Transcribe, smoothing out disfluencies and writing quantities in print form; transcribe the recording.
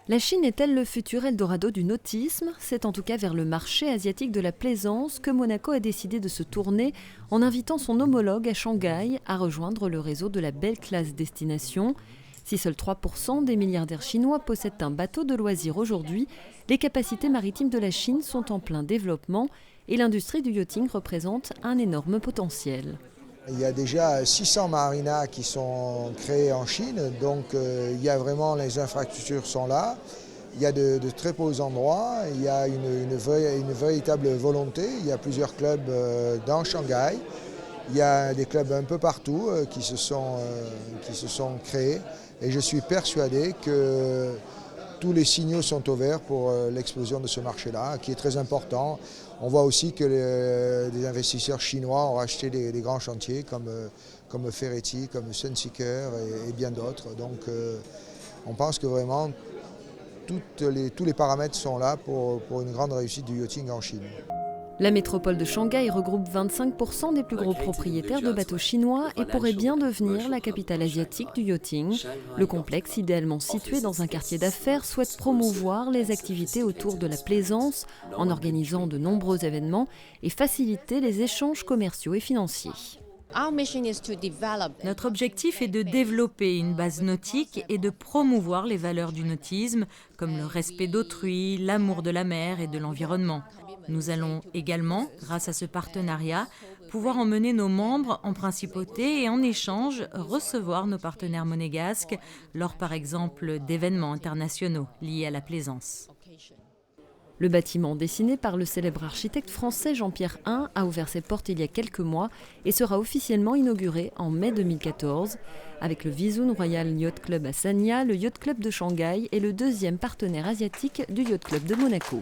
La Chine est-elle le futur Eldorado du nautisme ? C'est en tout cas vers le marché asiatique de la plaisance que Monaco a décidé de se tourner en invitant son homologue à Shanghai à rejoindre le réseau de la Belle Classe Destination. Si seuls 3% des milliardaires chinois possèdent un bateau de loisirs aujourd'hui, les capacités maritimes de la Chine sont en plein développement et l'industrie du yachting représente un énorme potentiel. Il y a déjà 600 marinas qui sont créés en Chine, donc il y a vraiment les infrastructures sont là. Il y a de très beaux endroits, il y a une véritable volonté. Il y a plusieurs clubs dans Shanghai. Il y a des clubs un peu partout qui se sont créés. Et je suis persuadé que tous les signaux sont au vert pour l'explosion de ce marché-là, qui est très important. On voit aussi que des investisseurs chinois ont racheté des grands chantiers comme Ferretti, comme Sunseeker et bien d'autres. Donc on pense que vraiment tous les paramètres sont là pour une grande réussite du yachting en Chine. La métropole de Shanghai regroupe 25% des plus gros propriétaires de bateaux chinois et pourrait bien devenir la capitale asiatique du yachting. Le complexe, idéalement situé dans un quartier d'affaires, souhaite promouvoir les activités autour de la plaisance en organisant de nombreux événements et faciliter les échanges commerciaux et financiers. Notre objectif est de développer une base nautique et de promouvoir les valeurs du nautisme, comme le respect d'autrui, l'amour de la mer et de l'environnement. Nous allons également, grâce à ce partenariat, pouvoir emmener nos membres en principauté et en échange recevoir nos partenaires monégasques lors par exemple d'événements internationaux liés à la plaisance. Le bâtiment, dessiné par le célèbre architecte français Jean-Pierre Hein, a ouvert ses portes il y a quelques mois et sera officiellement inauguré en mai 2014. Avec le Visun Royal Yacht Club à Sanya, le Yacht Club de Shanghai est le deuxième partenaire asiatique du Yacht Club de Monaco.